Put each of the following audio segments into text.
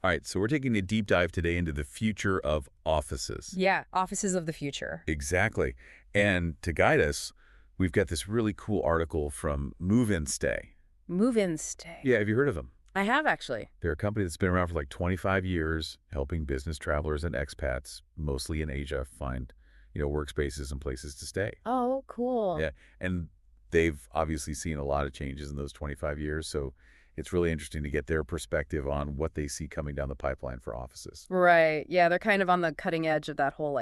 All right, so we're taking a deep dive today into the future of offices. Yeah, offices of the future. Exactly. And to guide us, we've got this really cool article from Move and Stay. Move-in stay. Yeah, have you heard of them? I have actually. They're a company that's been around for like 25 years, helping business travelers and expats, mostly in Asia, find, workspaces and places to stay. Oh, cool. Yeah, and they've obviously seen a lot of changes in those 25 years, so it's really interesting to get their perspective on what they see coming down the pipeline for offices. Right. Yeah, they're kind of on the cutting edge of that whole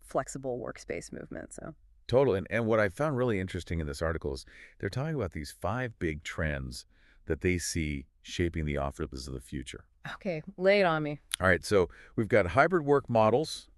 flexible workspace movement. So, Total. And what I found really interesting in this article is they're talking about these 5 big trends that they see shaping the offices of the future. okay, lay it on me. All right, so we've got hybrid work models,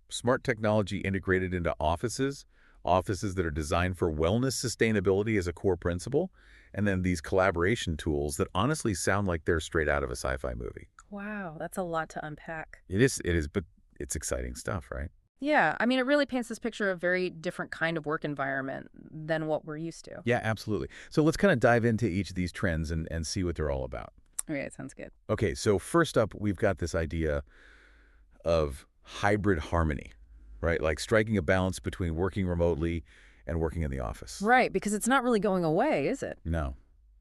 smart technology integrated into offices, offices that are designed for wellness sustainability as a core principle, and then these collaboration tools that honestly sound like they're straight out of a sci-fi movie. Wow, that's a lot to unpack. It is, but it's exciting stuff, right? Yeah, I mean, it really paints this picture of a very different kind of work environment than what we're used to. Yeah, absolutely. So let's kind of dive into each of these trends and see what they're all about. Okay, sounds good. Okay, so first up, we've got this idea of hybrid harmony, right? Like striking a balance between working remotely and working in the office. Right, because it's not really going away, is it? No,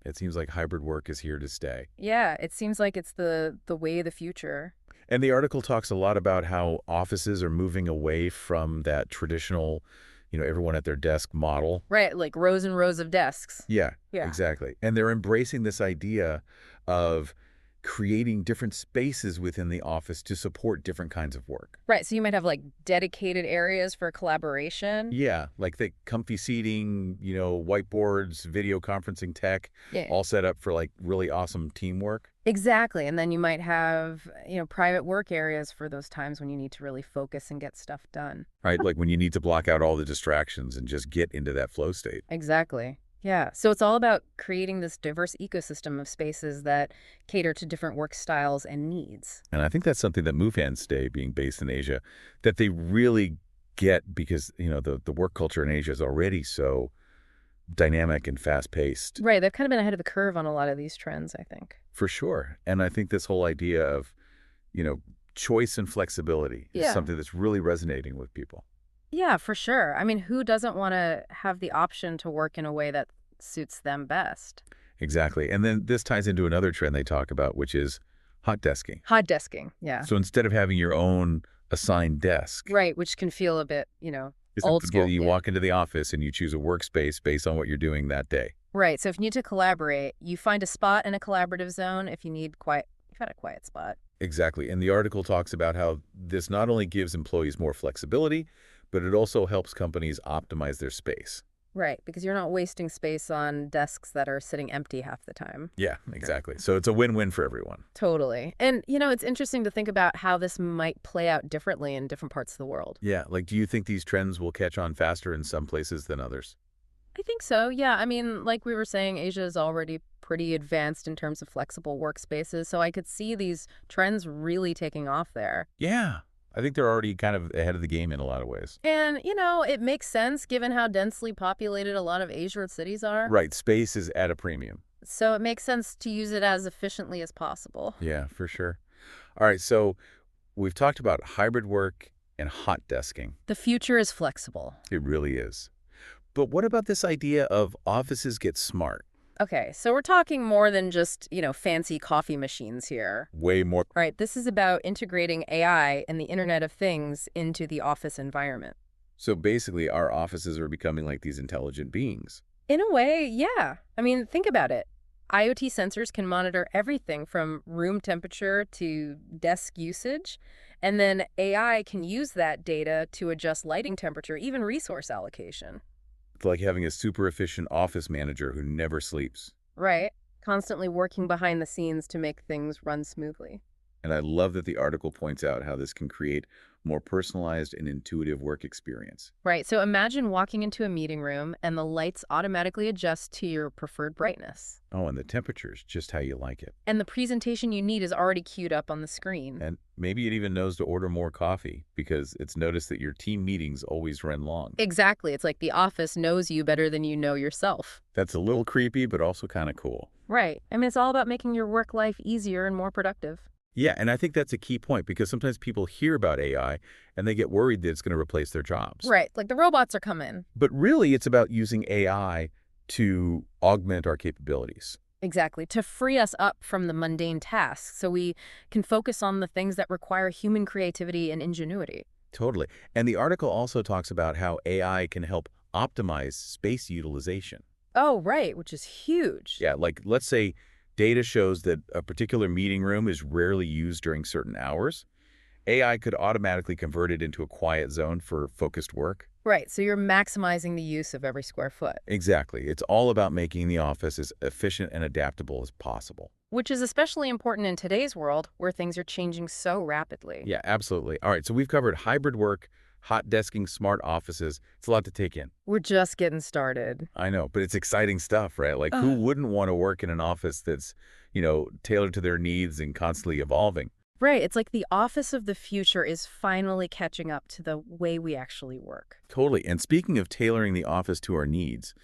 it seems like hybrid work is here to stay. Yeah, it seems like it's the way of the future. And the article talks a lot about how offices are moving away from that traditional, everyone at their desk model. Right, like rows and rows of desks. Yeah, Yeah. exactly. And they're embracing this idea of creating different spaces within the office to support different kinds of work. Right, so you might have like dedicated areas for collaboration. Yeah, like the comfy seating, whiteboards, video conferencing tech, Yeah. all set up for like really awesome teamwork. Exactly. And then you might have, private work areas for those times when you need to really focus and get stuff done. Right? Like when you need to block out all the distractions and just get into that flow state. Exactly. Yeah. So it's all about creating this diverse ecosystem of spaces that cater to different work styles and needs. And I think that's something that Move and Stay, being based in Asia, that they really get because, the work culture in Asia is already so dynamic and fast-paced. Right. They've kind of been ahead of the curve on a lot of these trends, I think. For sure. And I think this whole idea of, choice and flexibility is Yeah. something that's really resonating with people. Yeah, for sure. I mean, who doesn't want to have the option to work in a way that suits them best? Exactly. And then this ties into another trend they talk about, which is hot desking. Hot desking. Yeah. So instead of having your own assigned desk, Right, which can feel a bit, old school. you Yeah. walk into the office and you choose a workspace based on what you're doing that day. Right. So if you need to collaborate, you find a spot in a collaborative zone. If you need quiet, you find a quiet spot. Exactly. And the article talks about how this not only gives employees more flexibility, but it also helps companies optimize their space. Right. Because you're not wasting space on desks that are sitting empty half the time. Yeah, exactly. So it's a win-win for everyone. Totally. And, it's interesting to think about how this might play out differently in different parts of the world. Yeah, like do you think these trends will catch on faster in some places than others? I think so. Yeah. I mean, like we were saying, Asia is already pretty advanced in terms of flexible workspaces. So I could see these trends really taking off there. Yeah, I think they're already kind of ahead of the game in a lot of ways. And, it makes sense given how densely populated a lot of Asian cities are. Right, space is at a premium. So it makes sense to use it as efficiently as possible. Yeah, for sure. All right, so we've talked about hybrid work and hot desking. The future is flexible. It really is. But what about this idea of offices get smart? Okay, so we're talking more than just, fancy coffee machines here. Way more. All right, this is about integrating AI and the Internet of Things into the office environment. So basically, our offices are becoming like these intelligent beings. In a way, yeah. I mean, think about it. IoT sensors can monitor everything from room temperature to desk usage, and then AI can use that data to adjust lighting temperature, even resource allocation. It's like having a super efficient office manager who never sleeps. Right. Constantly working behind the scenes to make things run smoothly. And I love that the article points out how this can create more personalized and intuitive work experience. Right. So imagine walking into a meeting room and the lights automatically adjust to your preferred brightness. Oh, and the temperature is just how you like it. And the presentation you need is already queued up on the screen. And maybe it even knows to order more coffee because it's noticed that your team meetings always run long. Exactly. It's like the office knows you better than you know yourself. That's a little creepy, but also kind of cool. Right. I mean, it's all about making your work life easier and more productive. Yeah, and I think that's a key point because sometimes people hear about AI and they get worried that it's going to replace their jobs. Right. Like the robots are coming. But really, it's about using AI to augment our capabilities. Exactly. To free us up from the mundane tasks so we can focus on the things that require human creativity and ingenuity. Totally. And the article also talks about how AI can help optimize space utilization. Oh, right, which is huge. Yeah, like let's say data shows that a particular meeting room is rarely used during certain hours. AI could automatically convert it into a quiet zone for focused work. Right, so you're maximizing the use of every square foot, Exactly. It's all about making the office as efficient and adaptable as possible. which is especially important in today's world where things are changing so rapidly. Yeah, absolutely. All right, so we've covered hybrid work, hot desking, smart offices. It's a lot to take in. We're just getting started. I know, but it's exciting stuff, right? Like who wouldn't want to work in an office that's, tailored to their needs and constantly evolving? Right, it's like the office of the future is finally catching up to the way we actually work. Totally. And speaking of tailoring the office to our needs,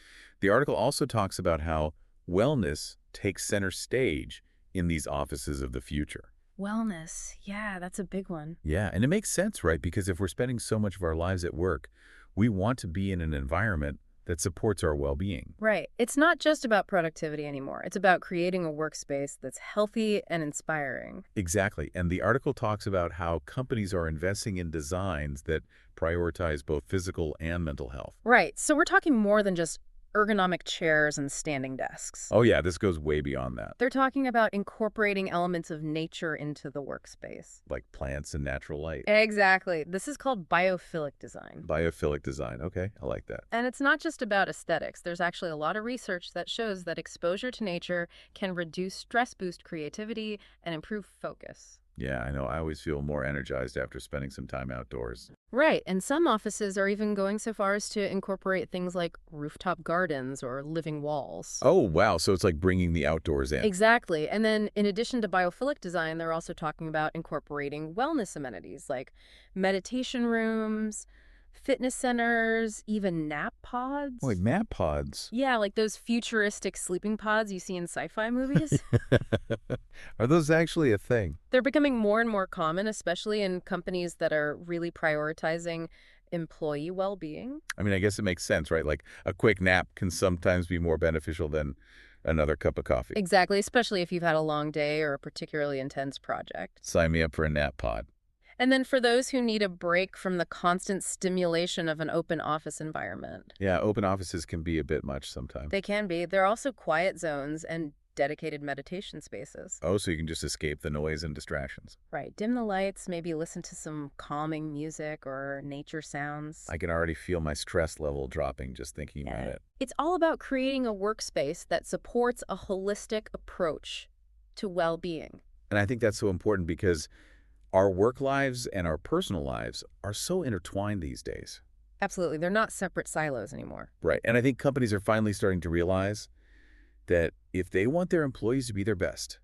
the article also talks about how wellness takes center stage in these offices of the future. Wellness, yeah, that's a big one. Yeah, and it makes sense, right? Because if we're spending so much of our lives at work, we want to be in an environment that supports our well-being. Right. It's not just about productivity anymore. It's about creating a workspace that's healthy and inspiring. Exactly. And the article talks about how companies are investing in designs that prioritize both physical and mental health. Right. So we're talking more than just ergonomic chairs and standing desks. Oh, yeah, this goes way beyond that. They're talking about incorporating elements of nature into the workspace. Like plants and natural light. Exactly. This is called biophilic design. Biophilic design. Okay, I like that. And it's not just about aesthetics. There's actually a lot of research that shows that exposure to nature can reduce stress, boost creativity, and improve focus. Yeah, I know. I always feel more energized after spending some time outdoors. Right, and some offices are even going so far as to incorporate things like rooftop gardens or living walls. Oh, wow. So it's like bringing the outdoors in. Exactly. And then in addition to biophilic design, they're also talking about incorporating wellness amenities like meditation rooms, fitness centers, even nap pods. Wait, map pods? Yeah, like those futuristic sleeping pods you see in sci-fi movies. Are those actually a thing? They're becoming more and more common, especially in companies that are really prioritizing employee well-being. I mean, I guess it makes sense, right? Like a quick nap can sometimes be more beneficial than another cup of coffee. Exactly, especially if you've had a long day or a particularly intense project. Sign me up for a nap pod. And then for those who need a break from the constant stimulation of an open office environment. Yeah, open offices can be a bit much sometimes. They can be. There are also quiet zones and dedicated meditation spaces. Oh, so you can just escape the noise and distractions. Right. Dim the lights, maybe listen to some calming music or nature sounds. I can already feel my stress level dropping just thinking about it. It's all about creating a workspace that supports a holistic approach to well-being. And I think that's so important because our work lives and our personal lives are so intertwined these days. Absolutely. They're not separate silos anymore. Right. And I think companies are finally starting to realize that if they want their employees to be their best,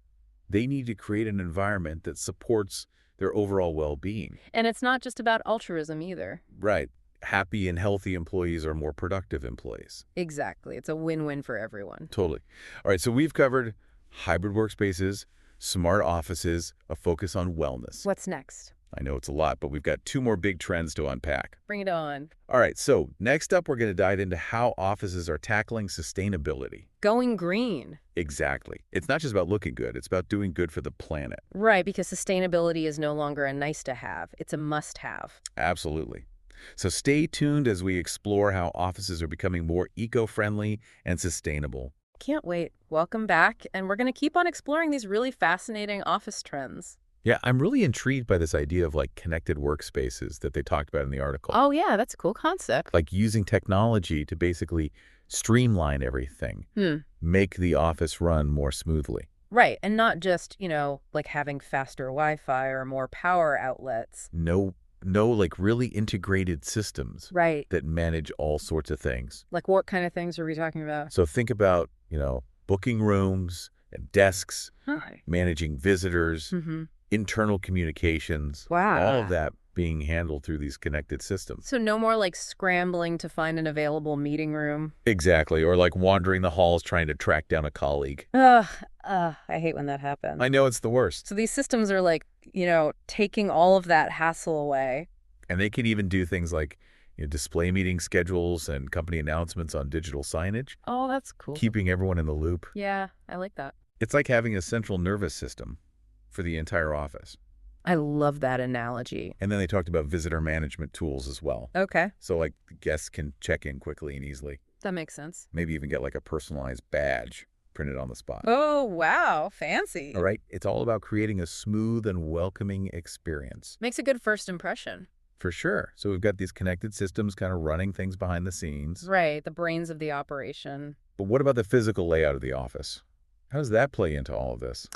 they need to create an environment that supports their overall well-being. And it's not just about altruism either. Right. Happy and healthy employees are more productive employees. Exactly. It's a win-win for everyone. Totally. All right. So we've covered hybrid workspaces, smart offices, a focus on wellness. What's next? I know it's a lot, but we've got two more big trends to unpack. Bring it on. All right, so next up, we're going to dive into how offices are tackling sustainability. Going green. Exactly. It's not just about looking good. It's about doing good for the planet. Right, because sustainability is no longer a nice to have. It's a must have. Absolutely. So stay tuned as we explore how offices are becoming more eco-friendly and sustainable. Can't wait. Welcome back. And we're going to keep on exploring these really fascinating office trends. Yeah, I'm really intrigued by this idea of like connected workspaces that they talked about in the article. Oh, yeah, that's a cool concept. Like using technology to basically streamline everything, make the office run more smoothly. Right, and not just, like having faster Wi-Fi or more power outlets. No, like really integrated systems Right. that manage all sorts of things. Like what kind of things are we talking about? So think about, booking rooms and desks, Hi. managing visitors, Mm-hmm. internal communications, Wow. all of that being handled through these connected systems. So no more like scrambling to find an available meeting room. Exactly, or like wandering the halls trying to track down a colleague. Ugh, I hate when that happens. I know it's the worst. So these systems are like, taking all of that hassle away. And they can even do things like display meeting schedules and company announcements on digital signage, Oh, that's cool. keeping everyone in the loop. Yeah, I like that. It's like having a central nervous system for the entire office. I love that analogy. And then they talked about visitor management tools as well. Okay, So like the guests can check in quickly and easily. that makes sense. Maybe even get like a personalized badge printed on the spot. Oh, wow, fancy. All right? It's all about creating a smooth and welcoming experience. Makes a good first impression. For sure. So we've got these connected systems kind of running things behind the scenes. Right, the brains of the operation. But what about the physical layout of the office? How does that play into all of this?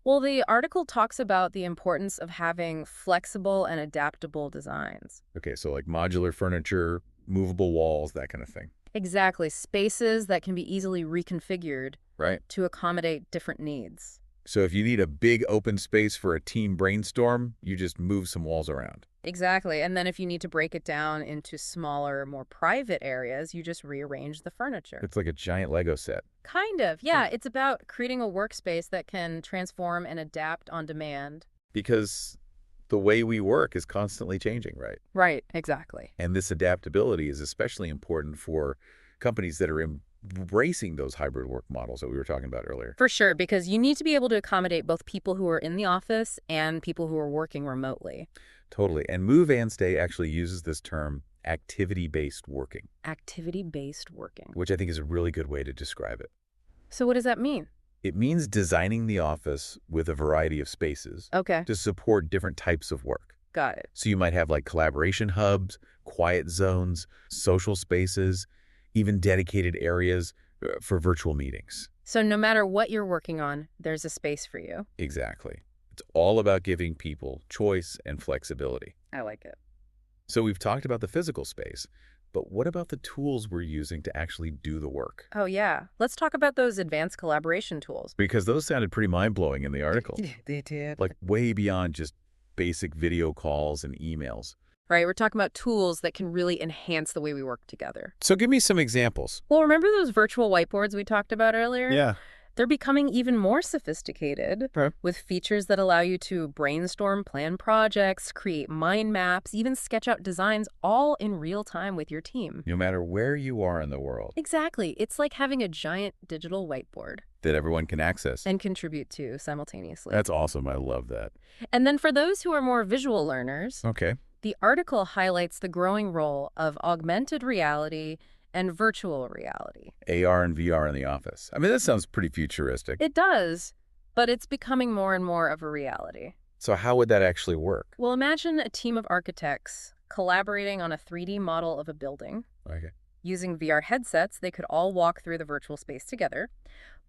Well, the article talks about the importance of having flexible and adaptable designs. Okay, so like modular furniture, movable walls, that kind of thing. Exactly, spaces that can be easily reconfigured Right. to accommodate different needs. So if you need a big open space for a team brainstorm, you just move some walls around. Exactly, and then if you need to break it down into smaller, more private areas, you just rearrange the furniture. It's like a giant Lego set. Kind of, yeah. It's about creating a workspace that can transform and adapt on demand. Because the way we work is constantly changing, right? Right, exactly. And this adaptability is especially important for companies that are embracing those hybrid work models that we were talking about earlier. For sure, because you need to be able to accommodate both people who are in the office and people who are working remotely. Totally. And Move and Stay actually uses this term activity-based working, Activity-based working. which I think is a really good way to describe it. So what does that mean? It means designing the office with a variety of spaces Okay, to support different types of work. got it. So you might have like collaboration hubs, quiet zones, social spaces, even dedicated areas for virtual meetings. So no matter what you're working on, there's a space for you. Exactly. It's all about giving people choice and flexibility. I like it. So we've talked about the physical space, but what about the tools we're using to actually do the work? Oh, yeah. Let's talk about those advanced collaboration tools. Because those sounded pretty mind-blowing in the article. They did. Like way beyond just basic video calls and emails. Right, we're talking about tools that can really enhance the way we work together. So give me some examples. Well, remember those virtual whiteboards we talked about earlier? Yeah. They're becoming even more sophisticated Okay. with features that allow you to brainstorm, plan projects, create mind maps, even sketch out designs all in real time with your team. No matter where you are in the world, Exactly. It's like having a giant digital whiteboard that everyone can access. and contribute to simultaneously. That's awesome. I love that. And then for those who are more visual learners, Okay. the article highlights the growing role of augmented reality and virtual reality. AR and VR in the office. I mean, that sounds pretty futuristic. It does, but it's becoming more and more of a reality. So how would that actually work? Well, imagine a team of architects collaborating on a 3D model of a building. Okay. Using VR headsets, they could all walk through the virtual space together,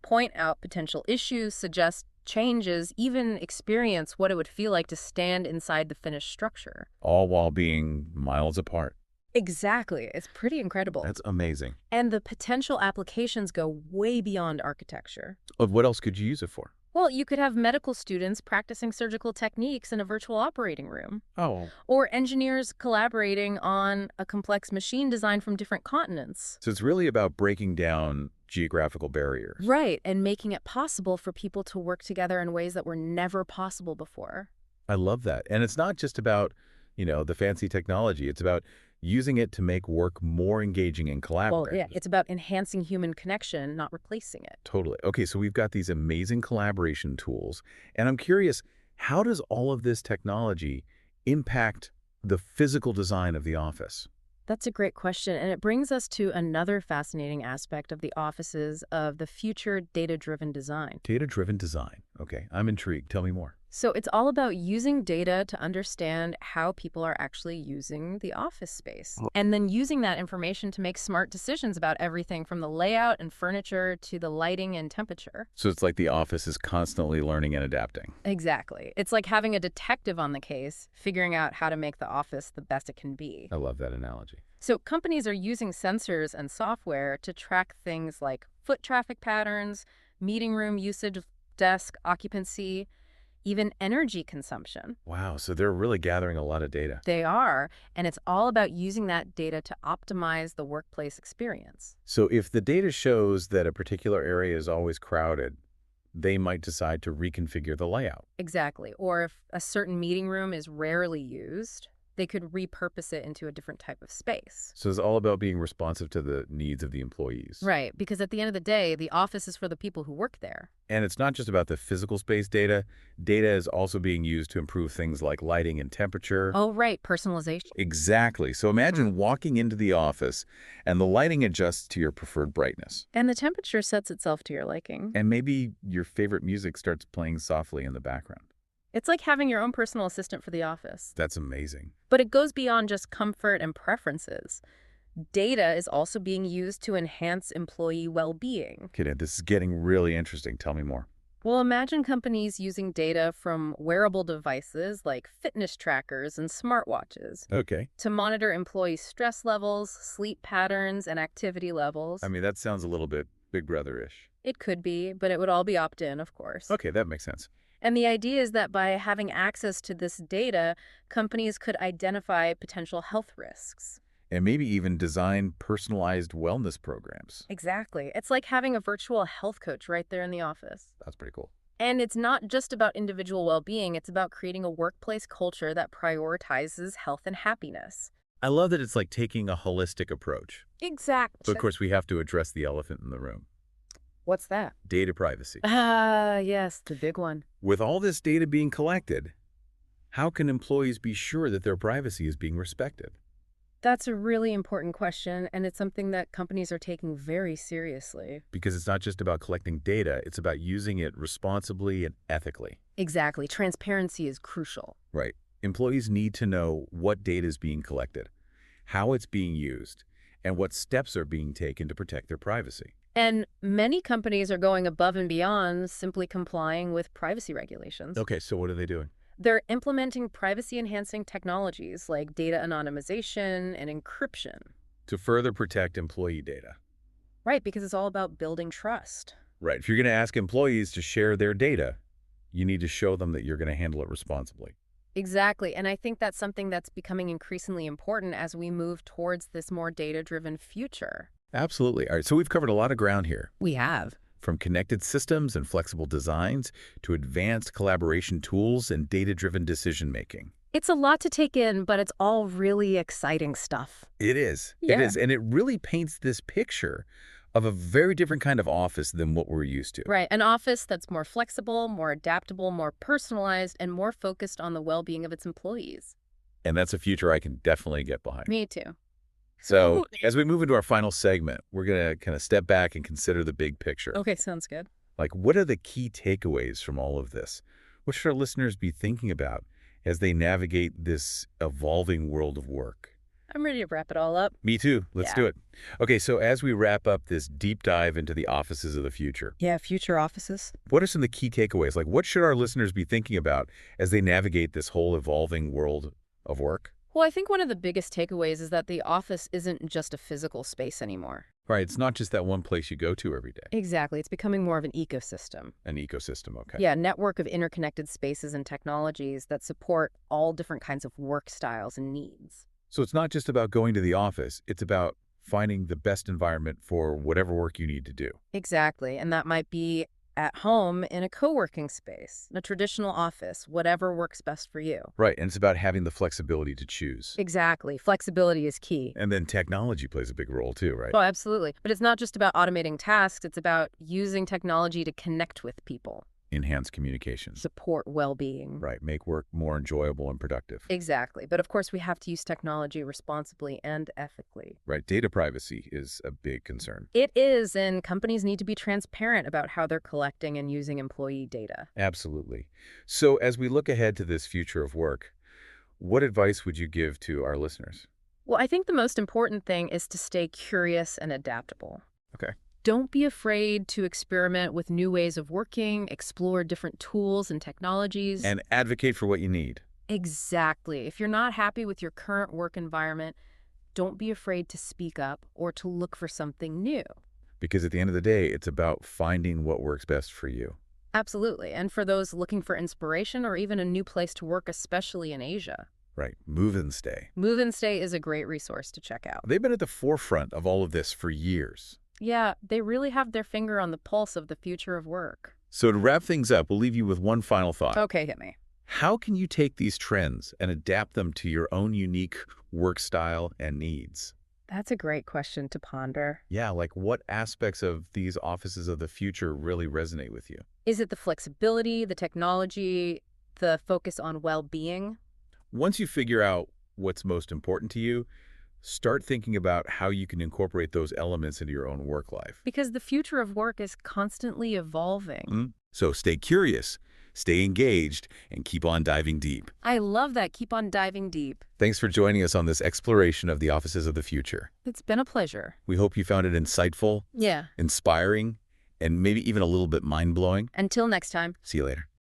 point out potential issues, suggest changes, even experience what it would feel like to stand inside the finished structure. All while being miles apart. Exactly. It's pretty incredible. That's amazing. And the potential applications go way beyond architecture. What else could you use it for? Well, you could have medical students practicing surgical techniques in a virtual operating room, Oh. or engineers collaborating on a complex machine designed from different continents. So it's really about breaking down geographical barriers. Right, and making it possible for people to work together in ways that were never possible before. I love that. And it's not just about, the fancy technology. It's about using it to make work more engaging and collaborative. Well, yeah, it's about enhancing human connection, not replacing it. Totally. Okay, so we've got these amazing collaboration tools. And I'm curious, how does all of this technology impact the physical design of the office? That's a great question, and it brings us to another fascinating aspect of the offices of the future data-driven design. Data-driven design. Okay, I'm intrigued. Tell me more. So it's all about using data to understand how people are actually using the office space, and then using that information to make smart decisions about everything from the layout and furniture to the lighting and temperature. So it's like the office is constantly learning and adapting. Exactly. It's like having a detective on the case, figuring out how to make the office the best it can be. I love that analogy. So companies are using sensors and software to track things like foot traffic patterns, meeting room usage, desk occupancy, even energy consumption. Wow, so they're really gathering a lot of data. They are, and it's all about using that data to optimize the workplace experience. So if the data shows that a particular area is always crowded, they might decide to reconfigure the layout. Exactly. Or if a certain meeting room is rarely used, they could repurpose it into a different type of space. So it's all about being responsive to the needs of the employees. Right, because at the end of the day, the office is for the people who work there. And it's not just about the physical space data. Data is also being used to improve things like lighting and temperature. Oh, right, personalization. Exactly. So imagine walking into the office and the lighting adjusts to your preferred brightness. And the temperature sets itself to your liking. And maybe your favorite music starts playing softly in the background. It's like having your own personal assistant for the office. That's amazing. But it goes beyond just comfort and preferences. Data is also being used to enhance employee well-being. Okay, Dad, this is getting really interesting. Tell me more. Well, imagine companies using data from wearable devices like fitness trackers and smartwatches Okay. to monitor employee stress levels, sleep patterns, and activity levels. I mean, that sounds a little bit Big Brother-ish. It could be, but it would all be opt-in, of course. Okay, that makes sense. And the idea is that by having access to this data, companies could identify potential health risks. And maybe even design personalized wellness programs. Exactly. It's like having a virtual health coach right there in the office. That's pretty cool. And it's not just about individual well-being, it's about creating a workplace culture that prioritizes health and happiness. I love that it's like taking a holistic approach. Exactly. But of course, we have to address the elephant in the room. What's that? Data privacy. Ah, yes, the big one. With all this data being collected, how can employees be sure that their privacy is being respected? That's a really important question, and it's something that companies are taking very seriously. Because it's not just about collecting data, it's about using it responsibly and ethically. Exactly. Transparency is crucial. Right. Employees need to know what data is being collected, how it's being used, and what steps are being taken to protect their privacy. And many companies are going above and beyond simply complying with privacy regulations. Okay, so what are they doing? They're implementing privacy-enhancing technologies like data anonymization and encryption. To further protect employee data. Right, because it's all about building trust. Right. If you're going to ask employees to share their data, you need to show them that you're going to handle it responsibly. Exactly, and I think that's something that's becoming increasingly important as we move towards this more data-driven future. Absolutely. All right, so we've covered a lot of ground here. We have. From connected systems and flexible designs to advanced collaboration tools and data-driven decision-making. It's a lot to take in, but it's all really exciting stuff. It is. Yeah. It is. And it really paints this picture of a very different kind of office than what we're used to. Right, an office that's more flexible, more adaptable, more personalized, and more focused on the well-being of its employees. And that's a future I can definitely get behind. Me too. So as we move into our final segment, we're going to kind of step back and consider the big picture. Okay, sounds good. Like, what are the key takeaways from all of this? What should our listeners be thinking about as they navigate this evolving world of work? I'm ready to wrap it all up. Me too. Let's Yeah. do it. Okay, so as we wrap up this deep dive into the offices of the future, Yeah, future offices. what are some of the key takeaways? Like, what should our listeners be thinking about as they navigate this whole evolving world of work? Well, I think one of the biggest takeaways is that the office isn't just a physical space anymore. Right, it's not just that one place you go to every day. Exactly. It's becoming more of an ecosystem. An ecosystem, okay. Yeah, a network of interconnected spaces and technologies that support all different kinds of work styles and needs. So it's not just about going to the office, it's about finding the best environment for whatever work you need to do. Exactly. And that might be at home in a co-working space, a traditional office, whatever works best for you. Right, and it's about having the flexibility to choose. Exactly. Flexibility is key. And then technology plays a big role too, right? Oh, absolutely. But it's not just about automating tasks. It's about using technology to connect with people, Enhance communications. support well-being. Right, make work more enjoyable and productive. Exactly. But of course, we have to use technology responsibly and ethically. Right, data privacy is a big concern. It is, and companies need to be transparent about how they're collecting and using employee data. Absolutely. So as we look ahead to this future of work, what advice would you give to our listeners? Well, I think the most important thing is to stay curious and adaptable. Okay. Don't be afraid to experiment with new ways of working, explore different tools and technologies. And advocate for what you need. Exactly. If you're not happy with your current work environment, don't be afraid to speak up or to look for something new. Because at the end of the day, it's about finding what works best for you. Absolutely. And for those looking for inspiration or even a new place to work, especially in Asia, Right, move and stay. Move and Stay is a great resource to check out. They've been at the forefront of all of this for years. Yeah, they really have their finger on the pulse of the future of work. So to wrap things up, we'll leave you with one final thought. Okay, hit me. How can you take these trends and adapt them to your own unique work style and needs? That's a great question to ponder. Yeah, like what aspects of these offices of the future really resonate with you? Is it the flexibility, the technology, the focus on well-being? Once you figure out what's most important to you, start thinking about how you can incorporate those elements into your own work life. Because the future of work is constantly evolving. So stay curious, stay engaged, and keep on diving deep. I love that. Keep on diving deep. Thanks for joining us on this exploration of the offices of the future. It's been a pleasure. We hope you found it insightful, Yeah. inspiring, and maybe even a little bit mind-blowing. Until next time. See you later.